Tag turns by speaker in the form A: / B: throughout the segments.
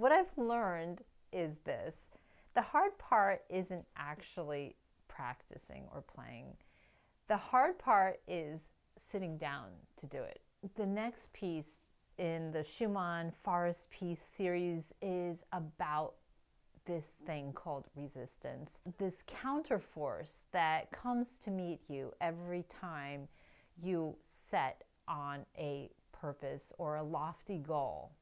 A: what I've learned is this. The hard part isn't actually practicing or playing. The hard part is sitting down to do it. The next piece in the Schumann Forest Piece series is about this thing called resistance, this counterforce that comes to meet you every time you set on a purpose or a lofty goal.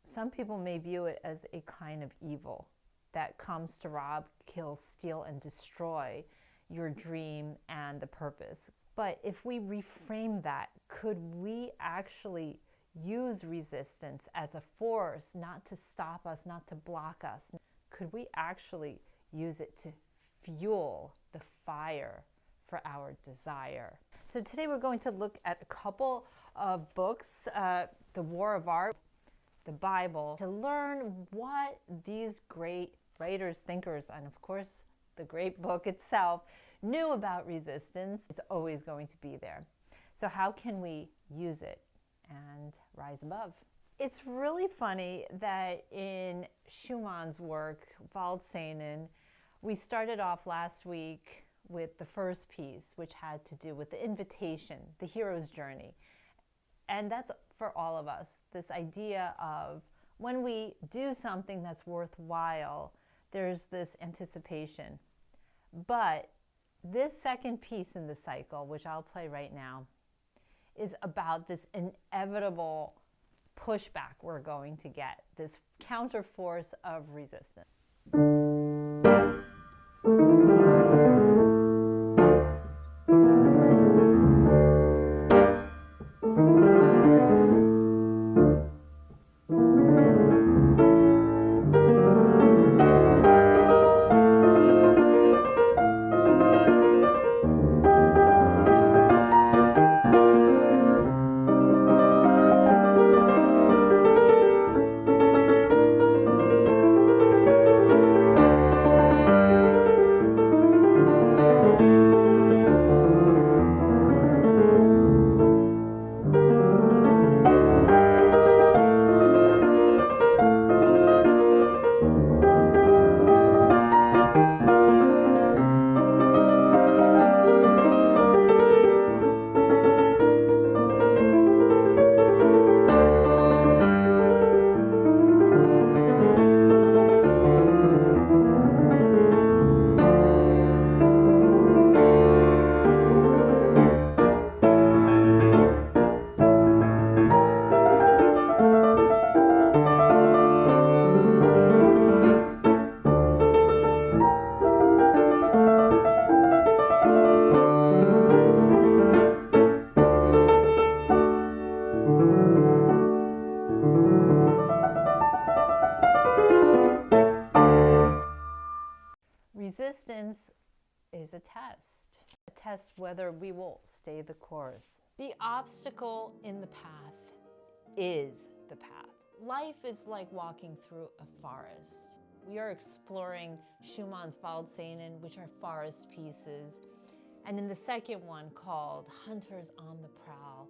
A: Some people may view it as a kind of evil that comes to rob, kill, steal, and destroy your dream and the purpose. But if we reframe that, could we actually use resistance as a force, not to stop us, not to block us? Could we actually use it to fuel the fire for our desire? So today we're going to look at a couple of books, The War of Art, the Bible, to learn what these great writers, thinkers, and of course the great book itself knew about resistance. It's always going to be there. So how can we use it and rise above? It's really funny that in Schumann's work, Waldszenen, we started off last week with the first piece, which had to do with the invitation, the hero's journey. And that's for all of us, this idea of when we do something that's worthwhile, there's this anticipation. But this second piece in the cycle, which I'll play right now, is about this inevitable pushback we're going to get, this counterforce of resistance. Resistance is a test whether we will stay the course. The obstacle in the path is the path. Life is like walking through a forest. We are exploring Schumann's Waldszenen, which are forest pieces. And in the second one, called Hunters on the Prowl,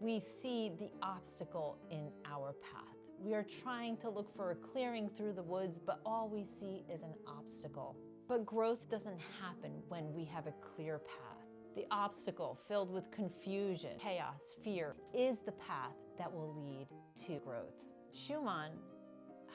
A: we see the obstacle in our path. We are trying to look for a clearing through the woods, but all we see is an obstacle. But growth doesn't happen when we have a clear path. The obstacle, filled with confusion, chaos, fear, is the path that will lead to growth. Schumann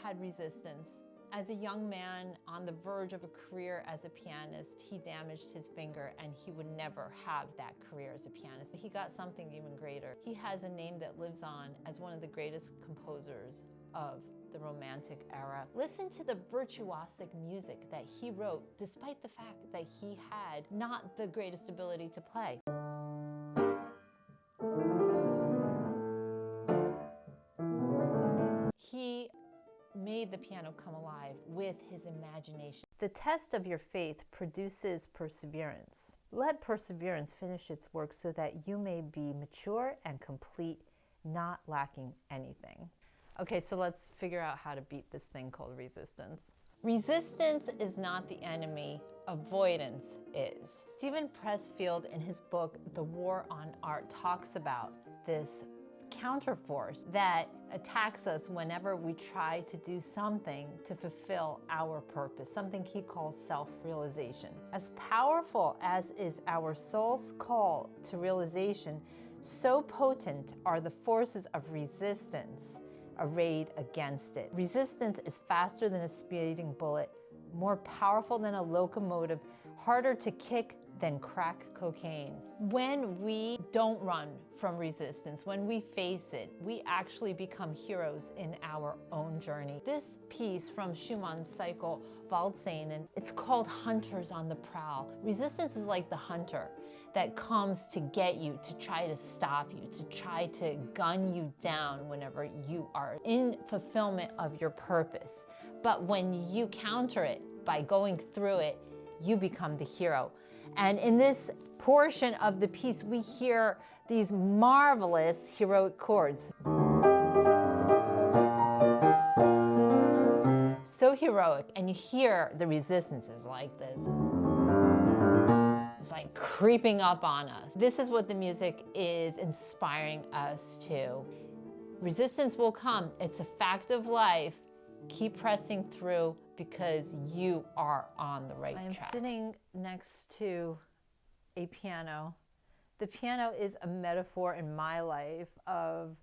A: had resistance. As a young man on the verge of a career as a pianist, he damaged his finger and he would never have that career as a pianist. He got something even greater. He has a name that lives on as one of the greatest composers of the Romantic era. Listen to the virtuosic music that he wrote, despite the fact that he had not the greatest ability to play. He made the piano come alive with his imagination. The test of your faith produces perseverance. Let perseverance finish its work so that you may be mature and complete, not lacking anything. Okay, so let's figure out how to beat this thing called resistance. Resistance is not the enemy, avoidance is. Stephen Pressfield, in his book, The War on Art, talks about this counterforce that attacks us whenever we try to do something to fulfill our purpose, something he calls self-realization. As powerful as is our soul's call to realization, so potent are the forces of resistance arrayed against it. Resistance is faster than a speeding bullet, more powerful than a locomotive, harder to kick than crack cocaine. When we don't run from resistance, when we face it, we actually become heroes in our own journey. This piece from Schumann's cycle, Waldszenen, it's called Hunters on the Prowl. Resistance is like the hunter that comes to get you, to try to stop you, to try to gun you down whenever you are in fulfillment of your purpose. But when you counter it by going through it, you become the hero. And in this portion of the piece, we hear these marvelous heroic chords. So heroic, and you hear the resistances like this. It's like creeping up on us. This is what the music is inspiring us to. Resistance will come. It's a fact of life. Keep pressing through because you are on the right track. I am sitting next to a piano. The piano is a metaphor in my life of,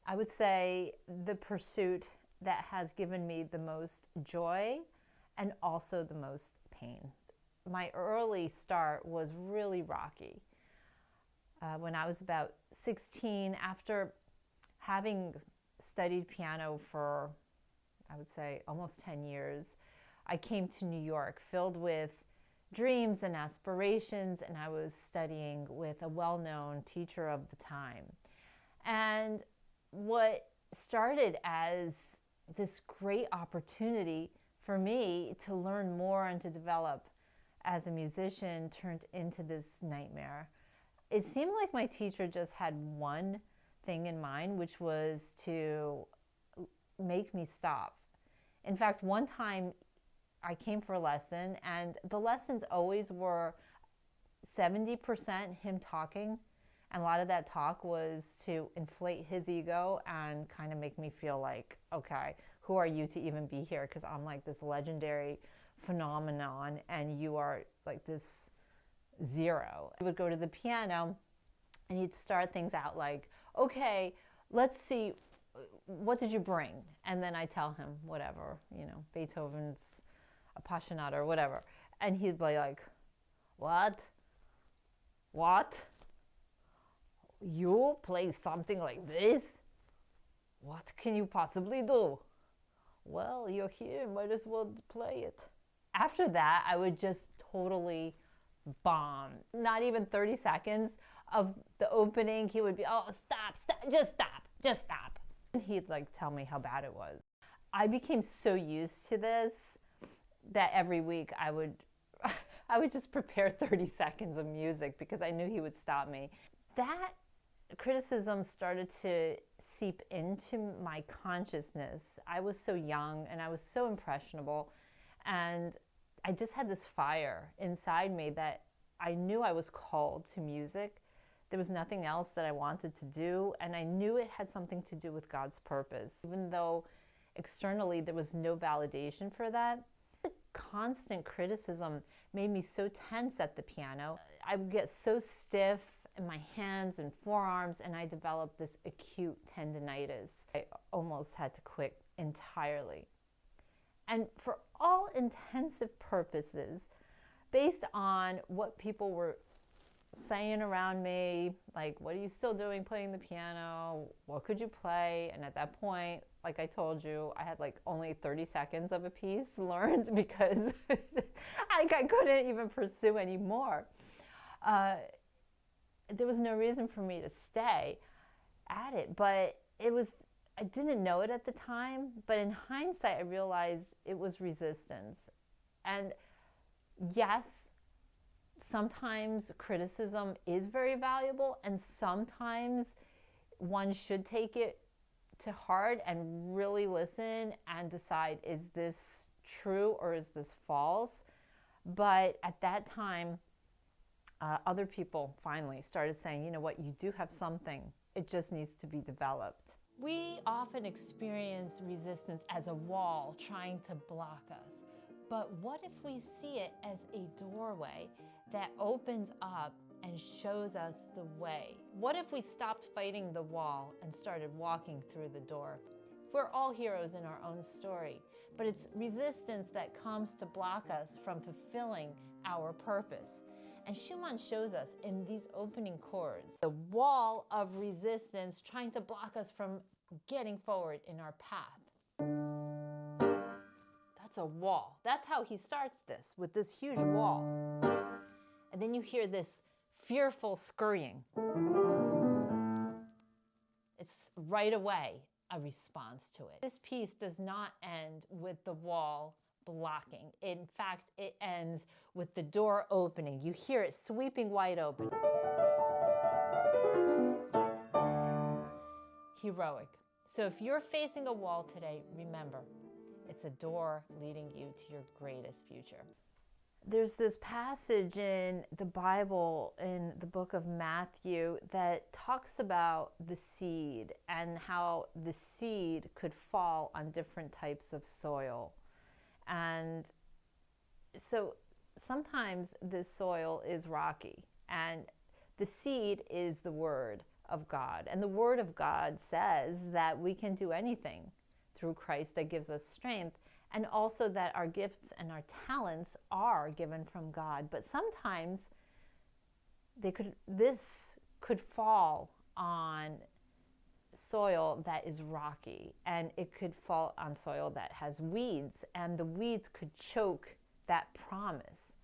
A: I would say, the pursuit that has given me the most joy and also the most pain. My early start was really rocky. When I was about 16, after having studied piano for, I would say, almost 10 years, I came to New York filled with dreams and aspirations, and I was studying with a well-known teacher of the time. And what started as this great opportunity for me to learn more and to develop as a musician turned into this nightmare. It seemed like my teacher just had one thing in mind, which was to make me stop. In fact, one time I came for a lesson, and the lessons always were 70% him talking, and a lot of that talk was to inflate his ego and kind of make me feel like, okay, who are you to even be here? Because I'm like this legendary phenomenon, and you are like this zero. He would go to the piano, and he'd start things out like, okay, let's see, what did you bring? And then I tell him whatever, you know, Beethoven's Appassionata or whatever. And he'd be like, what? What? You play something like this? What can you possibly do? Well, you're here, might as well play it. After that, I would just totally bomb. Not even 30 seconds of the opening, he would be, oh, stop, just stop, just stop. And he'd like tell me how bad it was. I became so used to this that every week I would just prepare 30 seconds of music because I knew he would stop me. That criticism started to seep into my consciousness. I was so young and I was so impressionable, and I just had this fire inside me that I knew I was called to music. There was nothing else that I wanted to do, and I knew it had something to do with God's purpose. Even though externally there was no validation for that, the constant criticism made me so tense at the piano. I would get so stiff in my hands and forearms, and I developed this acute tendinitis. I almost had to quit entirely. And for all intensive purposes, based on what people were saying around me, like, what are you still doing playing the piano? What could you play? And at that point, like I told you, I had like only 30 seconds of a piece learned because I couldn't even pursue anymore. There was no reason for me to stay at it, but I didn't know it at the time, but in hindsight, I realized it was resistance. And yes, sometimes criticism is very valuable, and sometimes one should take it to heart and really listen and decide, is this true or is this false? But at that time, other people finally started saying, you know what, you do have something It just needs to be developed. We often experience resistance as a wall trying to block us. But what if we see it as a doorway that opens up and shows us the way? What if we stopped fighting the wall and started walking through the door? We're all heroes in our own story, but it's resistance that comes to block us from fulfilling our purpose. And Schumann shows us in these opening chords the wall of resistance trying to block us from getting forward in our path. That's a wall. That's how he starts this, with this huge wall. And then you hear this fearful scurrying. It's right away a response to it. This piece does not end with the wall blocking. In fact, it ends with the door opening. You hear it sweeping wide open. Heroic. So if you're facing a wall today, remember, it's a door leading you to your greatest future. There's this passage in the Bible, in the book of Matthew, that talks about the seed and how the seed could fall on different types of soil. And so sometimes this soil is rocky, and the seed is the Word of God. And the Word of God says that we can do anything through Christ that gives us strength, and also that our gifts and our talents are given from God. But sometimes this could fall on soil that is rocky, and it could fall on soil that has weeds, and the weeds could choke that promise.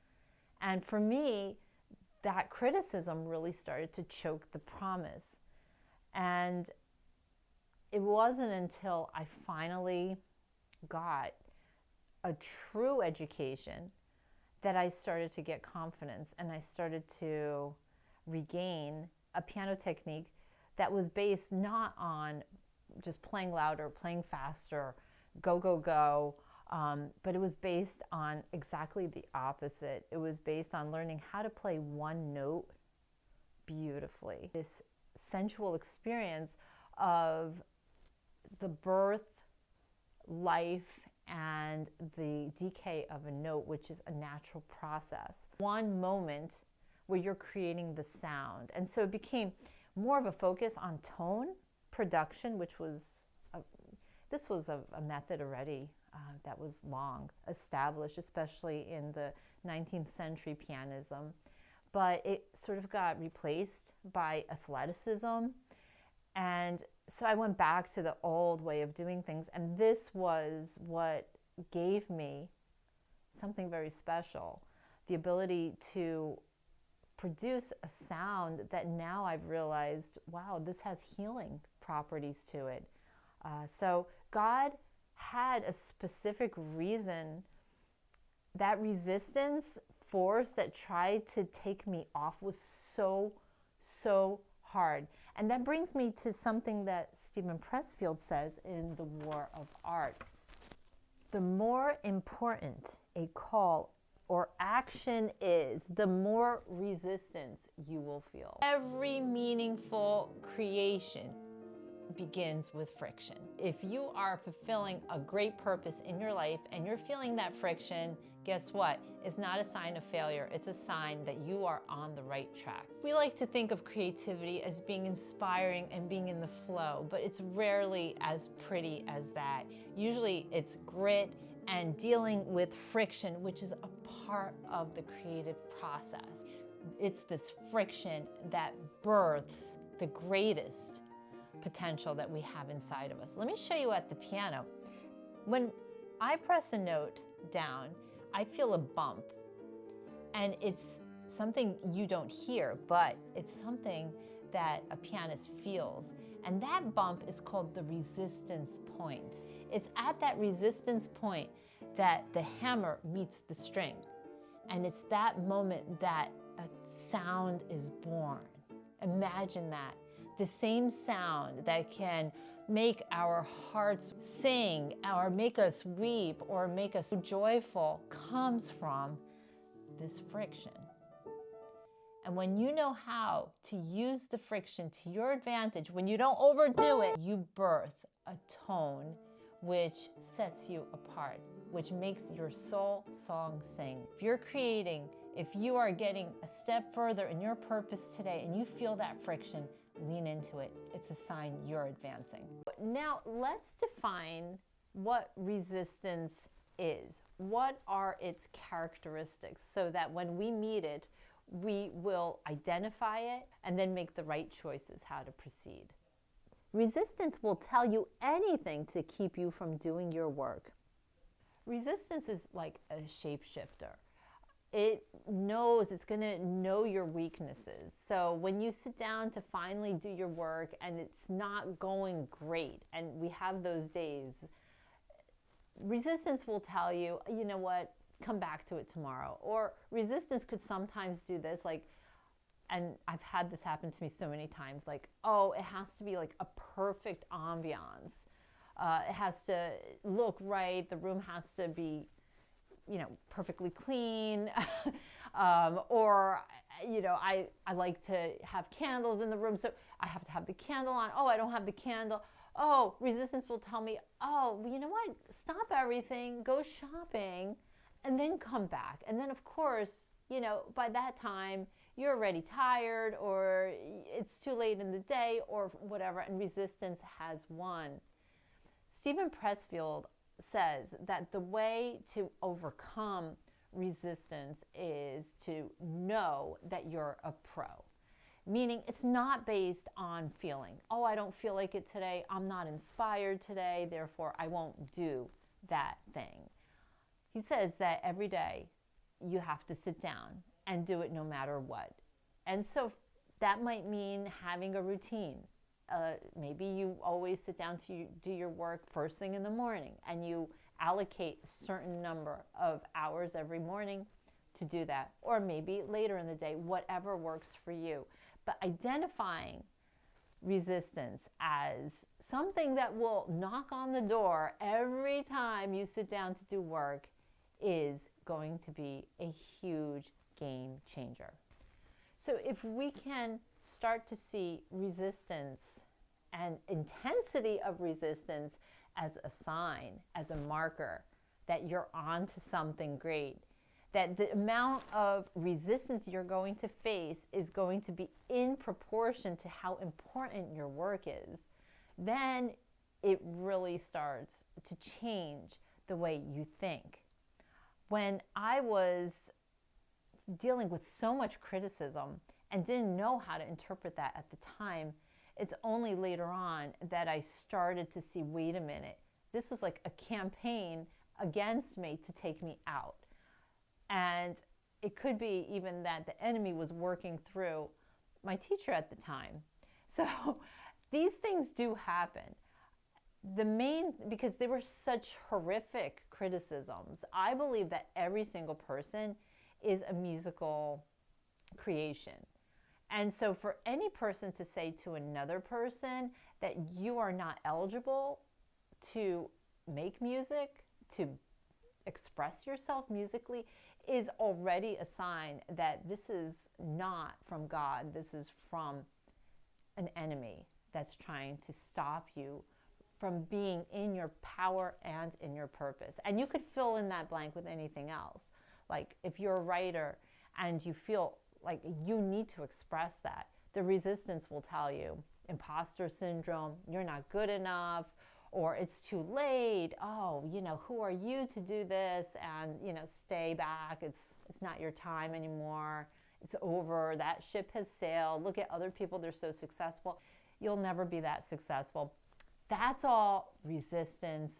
A: And for me, that criticism really started to choke the promise. And it wasn't until I finally got a true education that I started to get confidence, and I started to regain a piano technique that was based not on just playing louder, playing faster, go, go, go, but it was based on exactly the opposite. It was based on learning how to play one note beautifully. This sensual experience of the birth, life, and the decay of a note, which is a natural process. One moment where you're creating the sound. And so it became more of a focus on tone production, which was, this was a method already that was long established, especially in the 19th century pianism. But it sort of got replaced by athleticism. And so I went back to the old way of doing things, and this was what gave me something very special, the ability to produce a sound that now I've realized, wow, this has healing properties to it. So God had a specific reason. That resistance force that tried to take me off was so hard. And that brings me to something that Steven Pressfield says in The War of Art. The more important a call or action is, the more resistance you will feel. Every meaningful creation begins with friction. If you are fulfilling a great purpose in your life and you're feeling that friction, guess what? It's not a sign of failure. It's a sign that you are on the right track. We like to think of creativity as being inspiring and being in the flow, but it's rarely as pretty as that. Usually it's grit and dealing with friction, which is a part of the creative process. It's this friction that births the greatest potential that we have inside of us. Let me show you at the piano. When I press a note down, I feel a bump, and it's something you don't hear, but it's something that a pianist feels. And that bump is called the resistance point. It's at that resistance point that the hammer meets the string. And it's that moment that a sound is born. Imagine that. The same sound that can make our hearts sing or make us weep or make us joyful comes from this friction. And when you know how to use the friction to your advantage, when you don't overdo it, you birth a tone which sets you apart, which makes your soul song sing. If you're creating, if you are getting a step further in your purpose today and you feel that friction, lean into it. It's a sign you're advancing. Now let's define what resistance is. What are its characteristics so that when we meet it, we will identify it and then make the right choices how to proceed. Resistance will tell you anything to keep you from doing your work. Resistance is like a shapeshifter. It knows, it's going to know your weaknesses. So when you sit down to finally do your work and it's not going great, and we have those days, resistance will tell you, you know what, come back to it tomorrow. Or resistance could sometimes do this, like, and I've had this happen to me so many times, like, oh, it has to be like a perfect ambiance. It has to look right. The room has to be, you know, perfectly clean. Or, you know, I like to have candles in the room, so I have to have the candle on. Oh, I don't have the candle. Oh, resistance will tell me, oh, well, you know what? Stop everything, go shopping, and then come back. And then, of course, you know, by that time, you're already tired, or it's too late in the day, or whatever, and resistance has won. Stephen Pressfield says that the way to overcome resistance is to know that you're a pro. Meaning it's not based on feeling, oh, I don't feel like it today, I'm not inspired today, therefore I won't do that thing. He says that every day you have to sit down and do it no matter what. And so that might mean having a routine. Maybe you always sit down to do your work first thing in the morning, and you allocate a certain number of hours every morning to do that. Or maybe later in the day, whatever works for you. But identifying resistance as something that will knock on the door every time you sit down to do work is going to be a huge game changer. So if we can start to see resistance and intensity of resistance as a sign, as a marker that you're on to something great, that the amount of resistance you're going to face is going to be in proportion to how important your work is, then it really starts to change the way you think. When I was dealing with so much criticism and didn't know how to interpret that at the time, it's only later on that I started to see, wait a minute, this was like a campaign against me to take me out. And it could be even that the enemy was working through my teacher at the time. So these things do happen. Because they were such horrific criticisms, I believe that every single person is a musical creation. And so for any person to say to another person that you are not eligible to make music, to express yourself musically, is already a sign that this is not from God. This is from an enemy that's trying to stop you from being in your power and in your purpose. And you could fill in that blank with anything else. Like if you're a writer and you feel like you need to express that, the resistance will tell you imposter syndrome, you're not good enough, or it's too late. Oh, you know, who are you to do this? And, you know, stay back. It's not your time anymore. It's over. That ship has sailed. Look at other people. They're so successful. You'll never be that successful. That's all resistance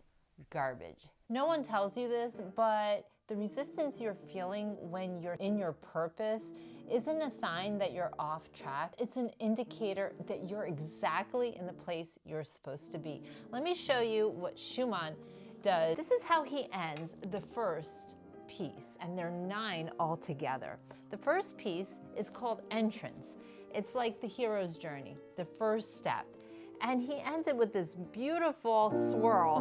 A: garbage. No one tells you this, but the resistance you're feeling when you're in your purpose isn't a sign that you're off track. It's an indicator that you're exactly in the place you're supposed to be. Let me show you what Schumann does. This is how he ends the first piece, and there are 9 altogether. The first piece is called Entrance. It's like the hero's journey, the first step. And he ends it with this beautiful swirl.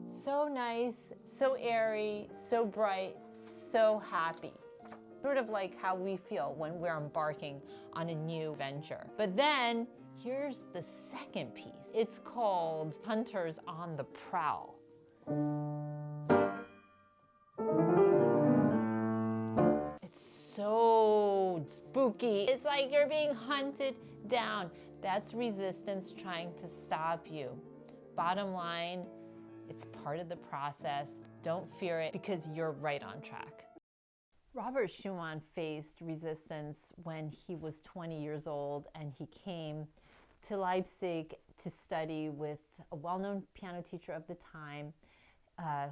A: So nice. nice, so airy, so bright, so happy. Sort of like how we feel when we're embarking on a new venture. But then here's the second piece. It's called Hunters on the Prowl. It's so spooky. It's like you're being hunted down. That's resistance trying to stop you. Bottom line, it's part of the process. Don't fear it because you're right on track. Robert Schumann faced resistance when he was 20 years old, and he came to Leipzig to study with a well-known piano teacher of the time,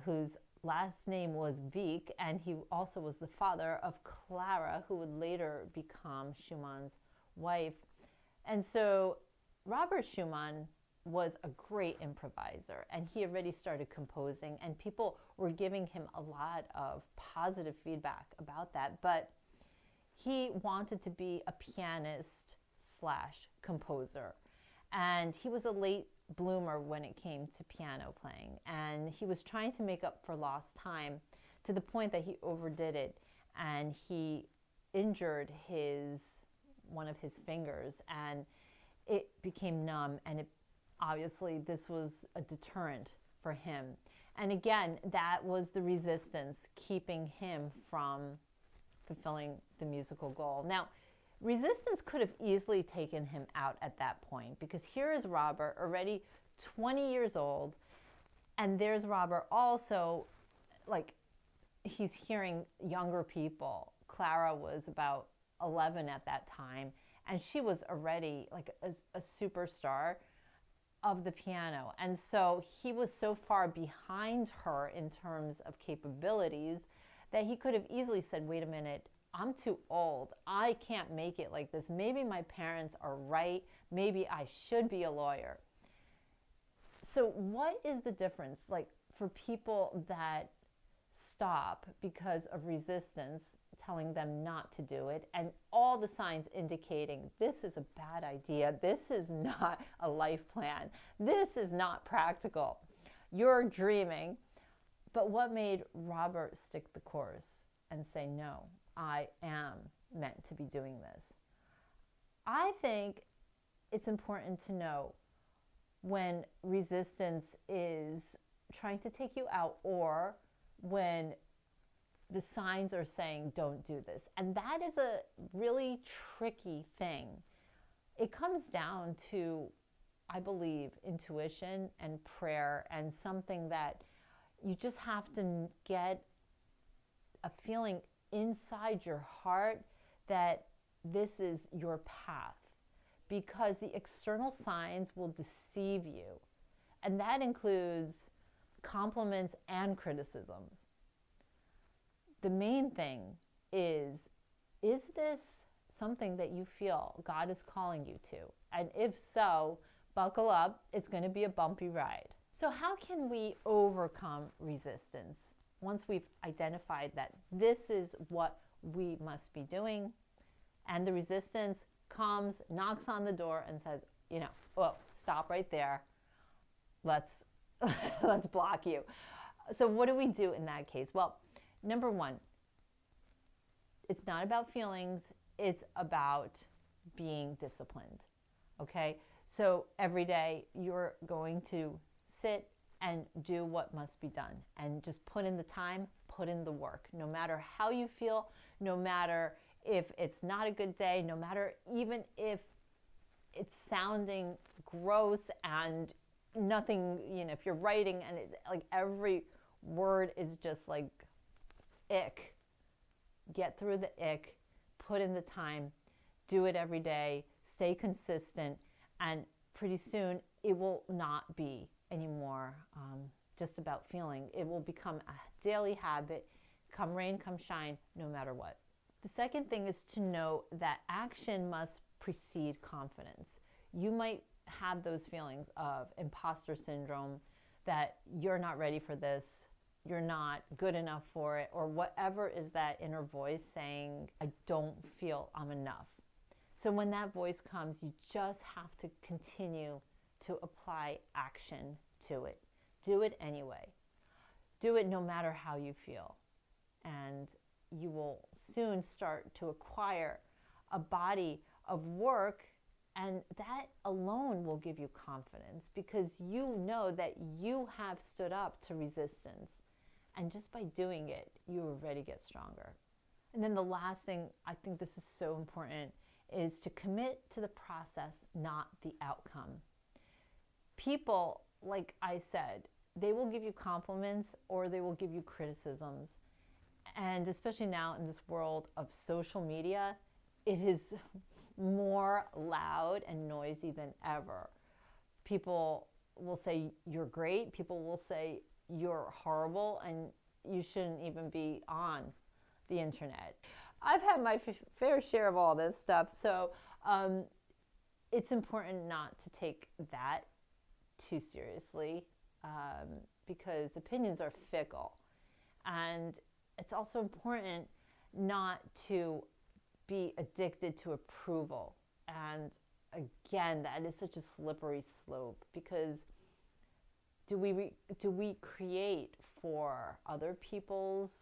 A: whose last name was VIG, and he also was the father of Clara, who would later become Schumann's wife. And so Robert Schumann was a great improviser, and he already started composing, and people were giving him a lot of positive feedback about that. But he wanted to be a pianist slash composer, and he was a late bloomer when it came to piano playing, and he was trying to make up for lost time to the point that he overdid it, and he injured one of his fingers, and it became numb, and obviously this was a deterrent for him. And again, that was the resistance keeping him from fulfilling the musical goal. Now, resistance could have easily taken him out at that point, because here is Robert, already 20 years old, and there's Robert also, like, he's hearing younger people. Clara was about 11 at that time, and she was already like a superstar of the piano. And so he was so far behind her in terms of capabilities that he could have easily said, wait a minute, I'm too old. I can't make it like this. Maybe my parents are right. Maybe I should be a lawyer. So what is the difference, like, for people that stop because of resistance telling them not to do it, and all the signs indicating this is a bad idea, this is not a life plan, this is not practical, you're dreaming. But what made Robert stick the course and say, no, I am meant to be doing this? I think it's important to know when resistance is trying to take you out, or when the signs are saying don't do this. And that is a really tricky thing. It comes down to, I believe, intuition and prayer, and something that you just have to get a feeling inside your heart that this is your path, because the external signs will deceive you. And that includes compliments and criticisms. The main thing is this something that you feel God is calling you to? And if so, buckle up, it's going to be a bumpy ride. So how can we overcome resistance once we've identified that this is what we must be doing, and the resistance comes, knocks on the door and says, oh, stop right there. Let's block you. So what do we do in that case? Well, number one, it's not about feelings, it's about being disciplined, okay? So every day you're going to sit and do what must be done, and just put in the time, put in the work, no matter how you feel, no matter if it's not a good day, no matter even if it's sounding gross and nothing, if you're writing and like every word is just like ick. Get through the ick, put in the time, do it every day, stay consistent, and pretty soon it will not be anymore just about feeling. It will become a daily habit, come rain, come shine, no matter what. The second thing is to know that action must precede confidence. You might have those feelings of imposter syndrome, that you're not ready for this, you're not good enough for it, or whatever is that inner voice saying, I don't feel I'm enough. So when that voice comes, you just have to continue to apply action to it. Do it anyway. Do it no matter how you feel. And you will soon start to acquire a body of work, and that alone will give you confidence because you know that you have stood up to resistance. And just by doing it, you already get stronger. And then the last thing, I think this is so important, is to commit to the process, not the outcome. People, like I said, they will give you compliments or they will give you criticisms. And especially now in this world of social media, it is more loud and noisy than ever. People will say you're great. People will say you're horrible and you shouldn't even be on the internet. I've had my fair share of all this stuff. So it's important not to take that too seriously because opinions are fickle. And it's also important not to be addicted to approval. And again, that is such a slippery slope because do we create for other people's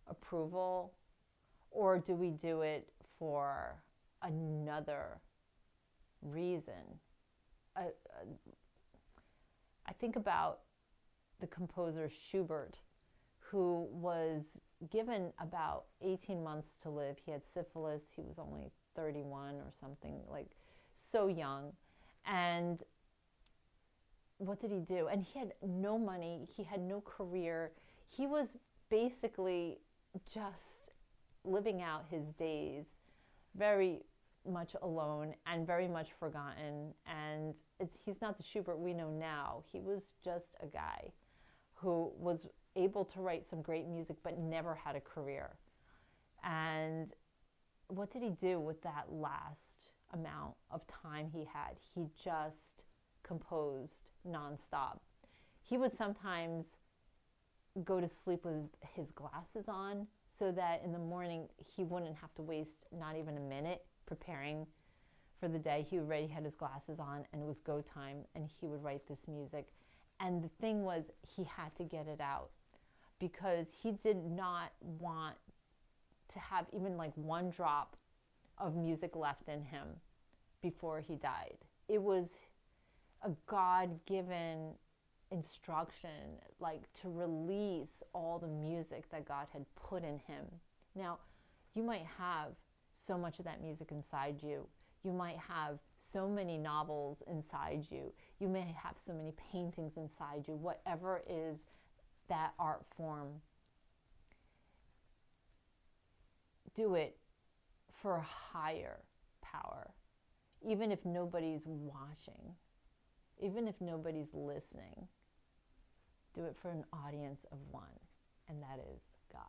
A: approval, or do we do it for another reason? I think about the composer Schubert, who was given about 18 months to live. He had syphilis. He was only 31 or something, like so young. And what did he do? And he had no money. He had no career. He was basically just living out his days very much alone and very much forgotten. And he's not the Schubert we know now. He was just a guy who was able to write some great music but never had a career. And what did he do with that last amount of time he had? He just composed nonstop. He would sometimes go to sleep with his glasses on so that in the morning he wouldn't have to waste not even a minute preparing for the day. He already had his glasses on and it was go time, and he would write this music. And the thing was, he had to get it out because he did not want to have even like one drop of music left in him before he died. It was a God-given instruction, like to release all the music that God had put in him. Now, you might have so much of that music inside you. You might have so many novels inside you. You may have so many paintings inside you, whatever is that art form. Do it for a higher power, even if nobody's watching, even if nobody's listening. Do it for an audience of one, and that is God.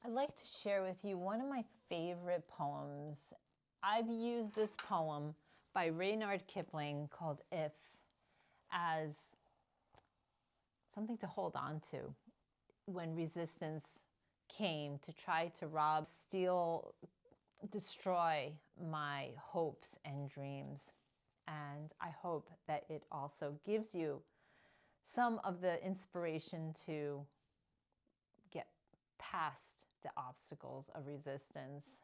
A: I'd like to share with you one of my favorite poems. I've used this poem by Rudyard Kipling called If as something to hold on to when resistance came to try to rob, steal, destroy my hopes and dreams. And I hope that it also gives you some of the inspiration to get past the obstacles of resistance.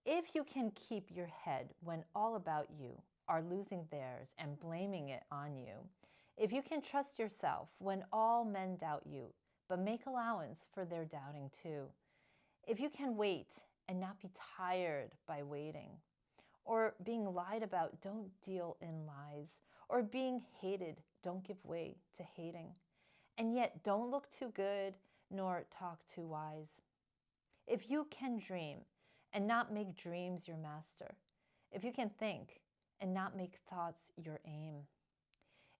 A: If you can keep your head when all about you are losing theirs and blaming it on you, if you can trust yourself when all men doubt you, but make allowance for their doubting too, if you can wait and not be tired by waiting, or being lied about, don't deal in lies, or being hated, don't give way to hating, and yet don't look too good nor talk too wise. If you can dream and not make dreams your master, if you can think and not make thoughts your aim,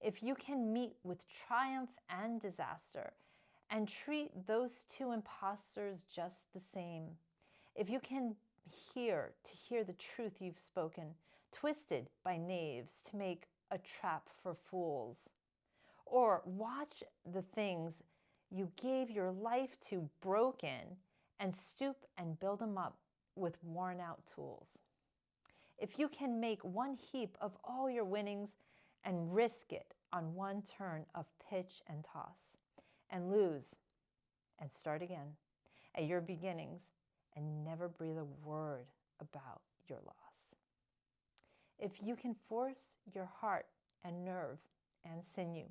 A: if you can meet with triumph and disaster and treat those two impostors just the same, if you can hear the truth you've spoken, twisted by knaves to make a trap for fools, or watch the things you gave your life to broken and stoop and build them up with worn out tools. If you can make one heap of all your winnings and risk it on one turn of pitch and toss, and lose and start again at your beginnings and never breathe a word about your loss. If you can force your heart and nerve and sinew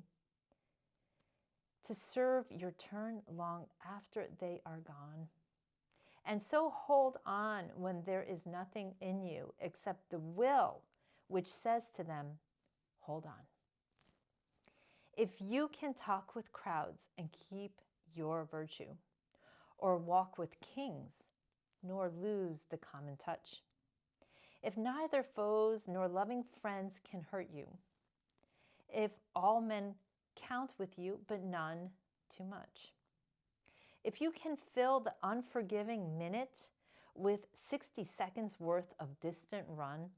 A: to serve your turn long after they are gone, and so hold on when there is nothing in you except the will which says to them, hold on. If you can talk with crowds and keep your virtue, or walk with kings, nor lose the common touch, if neither foes nor loving friends can hurt you, if all men count with you, but none too much, if you can fill the unforgiving minute with 60 seconds worth of distant run,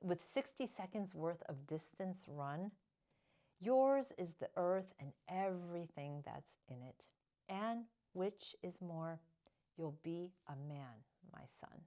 A: with 60 seconds worth of distance run, yours is the earth and everything that's in it. And which is more, you'll be a man, my son.